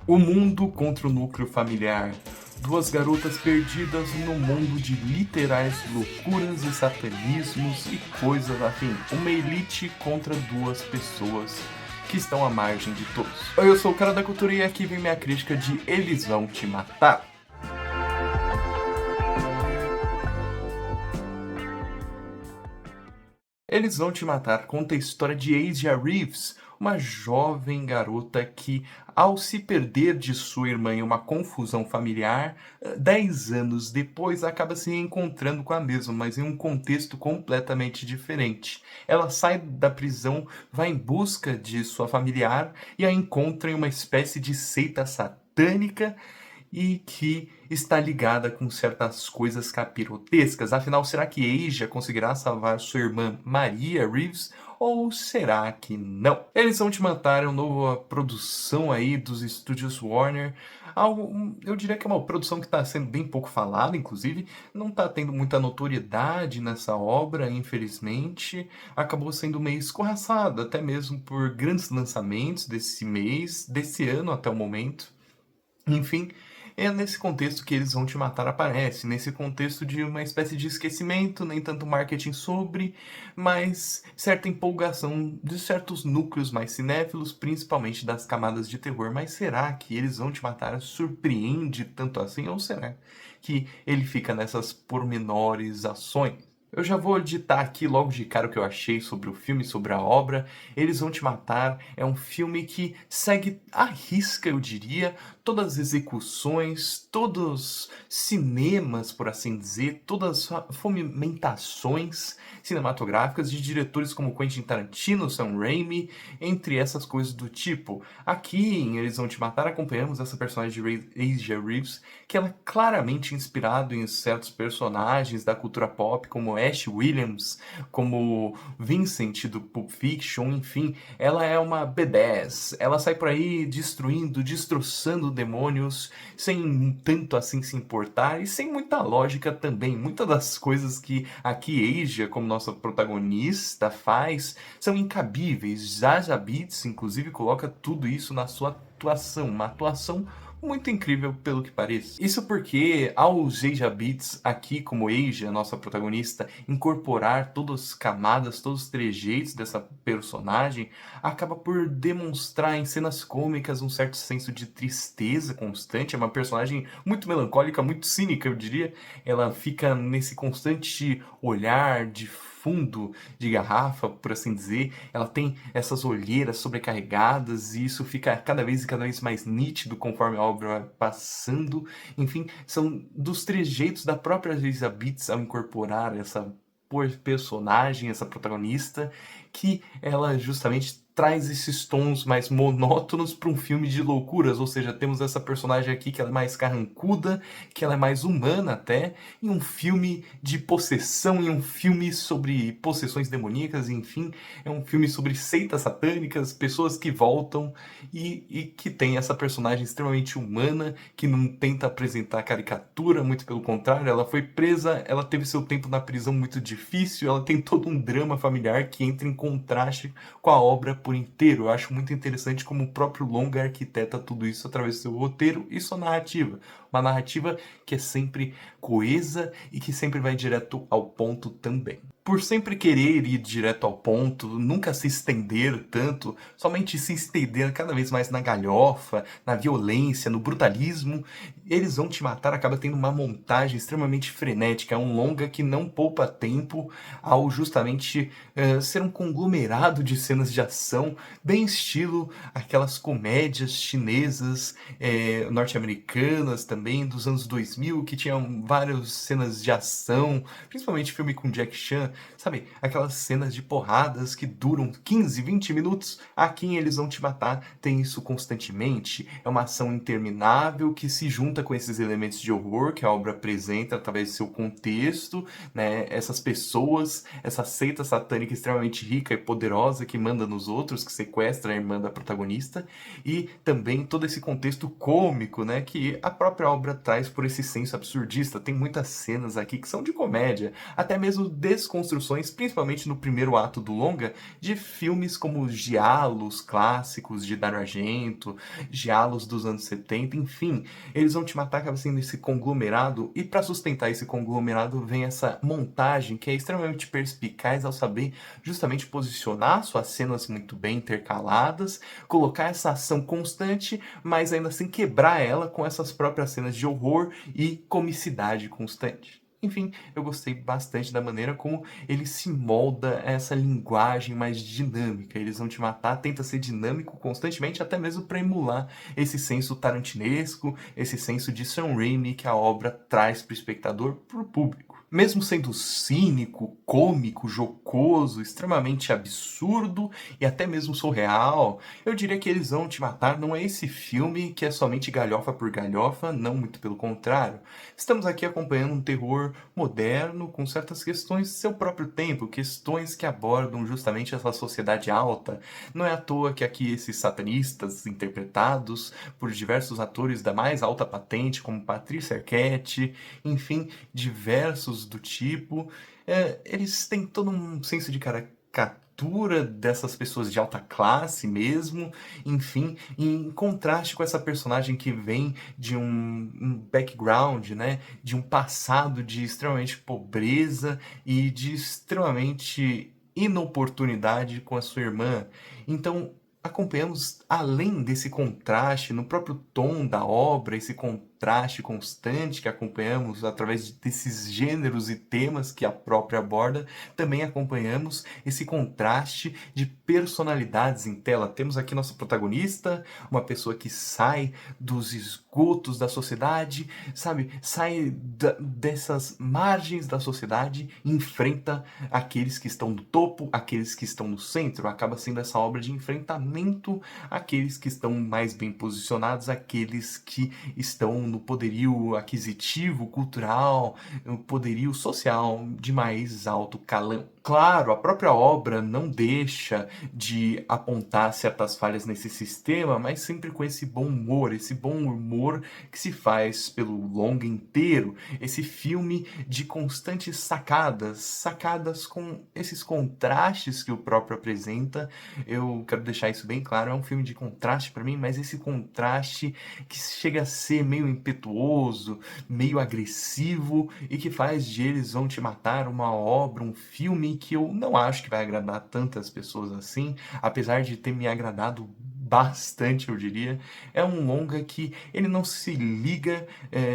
O mundo contra o núcleo familiar. Duas garotas perdidas no mundo de literais loucuras e satanismos e coisas afim. Uma elite contra duas pessoas que estão à margem de todos. Oi, eu sou o cara da cultura e aqui vem minha crítica de Eles Vão Te Matar. Eles Vão Te Matar conta a história de Asia Reeves, uma jovem garota que, ao se perder de sua irmã em uma confusão familiar, 10 anos depois acaba se reencontrando com a mesma, mas em um contexto completamente diferente. Ela sai da prisão, vai em busca de sua familiar e a encontra em uma espécie de seita satânica e que está ligada com certas coisas capirotescas. Afinal, será que Asia conseguirá salvar sua irmã Maria Reeves? Ou será que não? Eles Vão Te Matar é uma nova produção aí dos estúdios Warner. Eu diria que é uma produção que está sendo bem pouco falada, inclusive. Não está tendo muita notoriedade nessa obra, infelizmente. Acabou sendo meio escorraçada, até mesmo por grandes lançamentos desse mês, desse ano até o momento. Enfim, é nesse contexto que Eles Vão Te Matar aparece, nesse contexto de uma espécie de esquecimento, nem tanto marketing sobre, mas certa empolgação de certos núcleos mais cinéfilos, principalmente das camadas de terror. Mas será que Eles Vão Te Matar surpreende tanto assim, ou será que ele fica nessas pormenorizações? Eu já vou ditar aqui logo de cara o que eu achei sobre o filme, sobre a obra. Eles Vão Te Matar é um filme que segue à risca, eu diria, todas as execuções, todos cinemas, por assim dizer, todas as fomentações cinematográficas de diretores como Quentin Tarantino, Sam Raimi, entre essas coisas do tipo. Aqui em Eles Vão Te Matar acompanhamos essa personagem de Asia Reeves, que ela é claramente inspirado em certos personagens da cultura pop, como Ash Williams, como Vincent do Pulp Fiction, enfim, ela é uma badass. Ela sai por aí destruindo, destroçando demônios, sem tanto assim se importar e sem muita lógica também. Muitas das coisas que aqui Asia, como nossa protagonista, faz são incabíveis. Jaja Binks, inclusive, coloca tudo isso na sua atuação, uma atuação muito incrível pelo que pareça. Isso porque ao Jaja Binks aqui como Asia, nossa protagonista, incorporar todas as camadas, todos os trejeitos dessa personagem, acaba por demonstrar em cenas cômicas um certo senso de tristeza constante. É uma personagem muito melancólica, muito cínica, eu diria. Ela fica nesse constante olhar de fundo de garrafa, por assim dizer. Ela tem essas olheiras sobrecarregadas e isso fica cada vez mais nítido conforme a obra vai passando. Enfim, são dos trejeitos da própria Elizabeth ao incorporar essa personagem, essa protagonista, que ela justamente traz esses tons mais monótonos para um filme de loucuras, ou seja, temos essa personagem aqui que ela é mais carrancuda, que ela é mais humana até, em um filme de possessão, em um filme sobre possessões demoníacas, enfim, é um filme sobre seitas satânicas, pessoas que voltam e que tem essa personagem extremamente humana, que não tenta apresentar caricatura, muito pelo contrário, ela foi presa, ela teve seu tempo na prisão muito difícil, ela tem todo um drama familiar que entra em contraste com a obra por inteiro. Eu acho muito interessante como o próprio longa arquiteta tudo isso através do seu roteiro e sua narrativa. Uma narrativa que é sempre coesa e que sempre vai direto ao ponto também. Por sempre querer ir direto ao ponto, nunca se estender tanto, somente se estender cada vez mais na galhofa, na violência, no brutalismo, Eles Vão Te Matar acaba tendo uma montagem extremamente frenética, é um longa que não poupa tempo ao justamente ser um conglomerado de cenas de ação, bem estilo aquelas comédias chinesas, norte-americanas também, dos anos 2000, que tinham várias cenas de ação, principalmente filme com Jack Chan, sabe? Aquelas cenas de porradas que duram 15, 20 minutos. Aqui em Eles Vão Te Matar tem isso constantemente. É uma ação interminável que se junta com esses elementos de horror que a obra apresenta através do seu contexto, né? Essas pessoas, essa seita satânica extremamente rica e poderosa que manda nos outros, que sequestra a irmã da protagonista, e também todo esse contexto cômico, né? Que a própria obra traz por esse senso absurdista. Tem muitas cenas aqui que são de comédia, até mesmo desconcertantes construções, principalmente no primeiro ato do longa, de filmes como os giallos clássicos de Dario Argento, giallos dos anos 70, enfim. Eles Vão Te Matar acaba sendo esse conglomerado, e para sustentar esse conglomerado vem essa montagem que é extremamente perspicaz ao saber justamente posicionar suas cenas muito bem intercaladas, colocar essa ação constante, mas ainda assim quebrar ela com essas próprias cenas de horror e comicidade constante. Enfim, eu gostei bastante da maneira como ele se molda a essa linguagem mais dinâmica. Eles Vão Te Matar tenta ser dinâmico constantemente, até mesmo para emular esse senso tarantinesco, esse senso de Sam Raimi que a obra traz para o espectador, para o público. Mesmo sendo cínico, cômico, jocoso, extremamente absurdo e até mesmo surreal, eu diria que Eles Vão Te Matar não é esse filme que é somente galhofa por galhofa, não, muito pelo contrário. Estamos aqui acompanhando um terror moderno com certas questões de seu próprio tempo, questões que abordam justamente essa sociedade alta. Não é à toa que aqui esses satanistas interpretados por diversos atores da mais alta patente, como Patrícia Arquette, enfim, diversos do tipo, eles têm todo um senso de caricatura dessas pessoas de alta classe mesmo, enfim, em contraste com essa personagem que vem de um background, né, de um passado de extremamente pobreza e de extremamente inoportunidade com a sua irmã. Então, acompanhamos, além desse contraste no próprio tom da obra, esse contraste constante que acompanhamos através desses gêneros e temas que a própria aborda, também acompanhamos esse contraste de personalidades em tela. Temos aqui nosso protagonista, uma pessoa que sai dos esgotos da sociedade, sabe, sai dessas margens da sociedade e enfrenta aqueles que estão no topo, aqueles que estão no centro. Acaba sendo essa obra de enfrentamento àqueles que estão mais bem posicionados, aqueles que estão no poderio aquisitivo, cultural, no poderio social de mais alto calão. Claro, a própria obra não deixa de apontar certas falhas nesse sistema, mas sempre com esse bom humor que se faz pelo longa inteiro, esse filme de constantes sacadas, sacadas com esses contrastes que o próprio apresenta. Eu quero deixar isso bem claro, é um filme de contraste para mim, mas esse contraste que chega a ser meio impetuoso, meio agressivo e que faz de Eles Vão Te Matar uma obra, um filme que eu não acho que vai agradar tantas pessoas assim, apesar de ter me agradado bastante, eu diria. É um longa que ele não se liga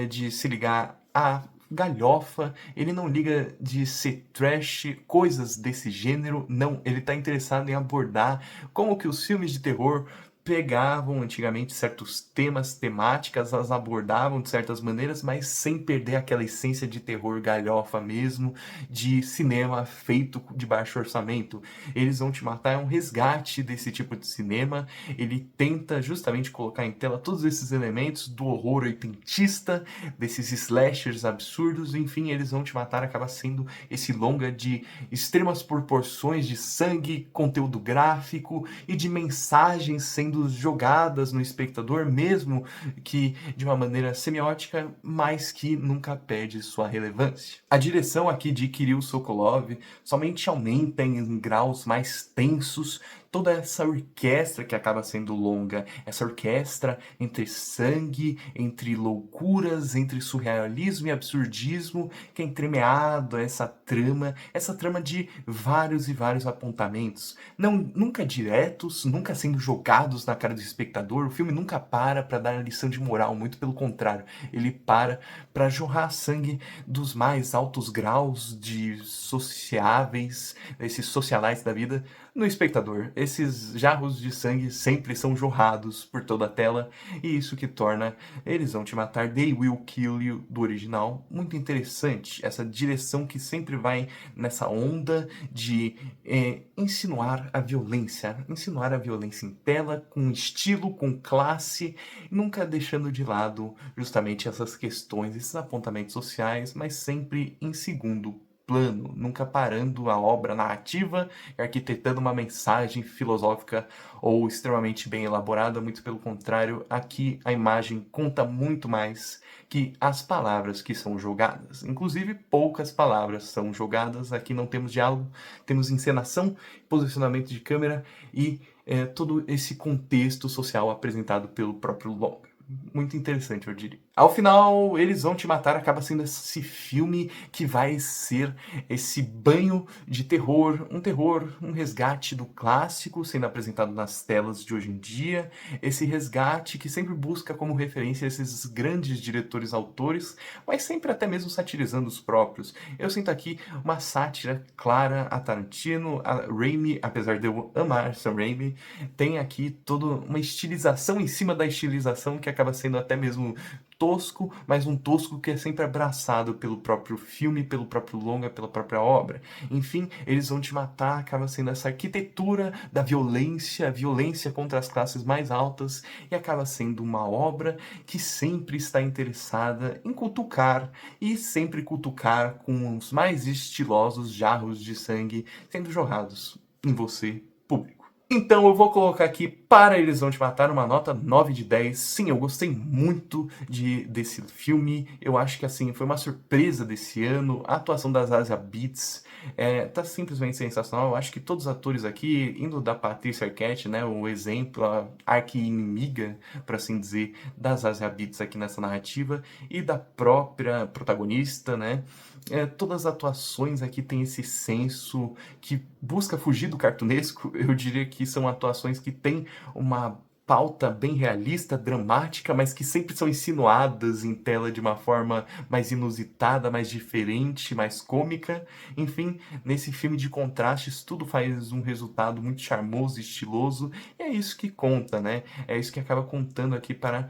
de se ligar a galhofa, ele não liga de ser trash, coisas desse gênero, não, ele está interessado em abordar como que os filmes de terror pegavam antigamente certos temas, temáticas, as abordavam de certas maneiras, mas sem perder aquela essência de terror galhofa mesmo, de cinema feito de baixo orçamento. Eles Vão Te Matar é um resgate desse tipo de cinema, ele tenta justamente colocar em tela todos esses elementos do horror oitentista, desses slashers absurdos, enfim, Eles Vão Te Matar acaba sendo esse longa de extremas proporções de sangue, conteúdo gráfico e de mensagens sendo jogadas no espectador, mesmo que de uma maneira semiótica, mas que nunca perde sua relevância. A direção aqui de Kirill Sokolov somente aumenta em graus mais tensos toda essa orquestra que acaba sendo longa, essa orquestra entre sangue, entre loucuras, entre surrealismo e absurdismo, que é entremeado a essa trama de vários e vários apontamentos, não nunca diretos, nunca sendo jogados na cara do espectador. O filme nunca para dar lição de moral, muito pelo contrário, ele para jorrar sangue dos mais altos graus de sociáveis, esses socialites da vida, no espectador. Esses jarros de sangue sempre são jorrados por toda a tela, e isso que torna Eles Vão Te Matar, They Will Kill You, do original, muito interessante. Essa direção que sempre vai nessa onda de insinuar a violência em tela, com estilo, com classe, nunca deixando de lado justamente essas questões, esses apontamentos sociais, mas sempre em segundo plano, nunca parando a obra narrativa e arquitetando uma mensagem filosófica ou extremamente bem elaborada, muito pelo contrário, aqui a imagem conta muito mais que as palavras que são jogadas. Inclusive, poucas palavras são jogadas, aqui não temos diálogo, temos encenação, posicionamento de câmera e todo esse contexto social apresentado pelo próprio longa. Muito interessante, eu diria. Ao final, Eles Vão Te Matar acaba sendo esse filme que vai ser esse banho de terror, um resgate do clássico sendo apresentado nas telas de hoje em dia, esse resgate que sempre busca como referência esses grandes diretores autores, mas sempre até mesmo satirizando os próprios. Eu sinto aqui uma sátira clara a Tarantino, a Raimi, apesar de eu amar Sam Raimi, tem aqui toda uma estilização em cima da estilização que acaba sendo até mesmo tosco, mas um tosco que é sempre abraçado pelo próprio filme, pelo próprio longa, pela própria obra. Enfim, Eles Vão Te Matar acaba sendo essa arquitetura da violência, a violência contra as classes mais altas, e acaba sendo uma obra que sempre está interessada em cutucar, e sempre cutucar com os mais estilosos jarros de sangue sendo jorrados em você, público. Então eu vou colocar aqui para Eles Vão Te Matar uma nota 9 de 10. Sim, eu gostei muito desse filme. Eu acho que assim foi uma surpresa desse ano. A atuação das Zazie Beetz tá simplesmente sensacional. Eu acho que todos os atores aqui, indo da Patrícia Arquette, né, o exemplo, a arqui-inimiga, por assim dizer, das Zazie Beetz aqui nessa narrativa, e da própria protagonista, né? Todas as atuações aqui têm esse senso que busca fugir do cartunesco. Eu diria que são atuações que têm uma pauta bem realista, dramática, mas que sempre são insinuadas em tela de uma forma mais inusitada, mais diferente, mais cômica. Enfim, nesse filme de contrastes, tudo faz um resultado muito charmoso e estiloso, e é isso que conta, né? É isso que acaba contando aqui para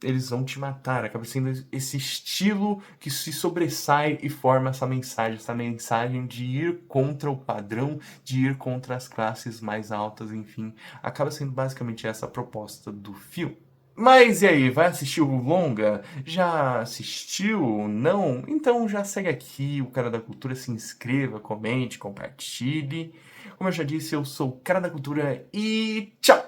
Eles Vão Te Matar. Acaba sendo esse estilo que se sobressai e forma essa mensagem de ir contra o padrão, de ir contra as classes mais altas, enfim. Acaba sendo basicamente essa a proposta do filme. Mas e aí, vai assistir o longa? Já assistiu? Não? Então já segue aqui o Cara da Cultura, se inscreva, comente, compartilhe. Como eu já disse, eu sou o Cara da Cultura e tchau!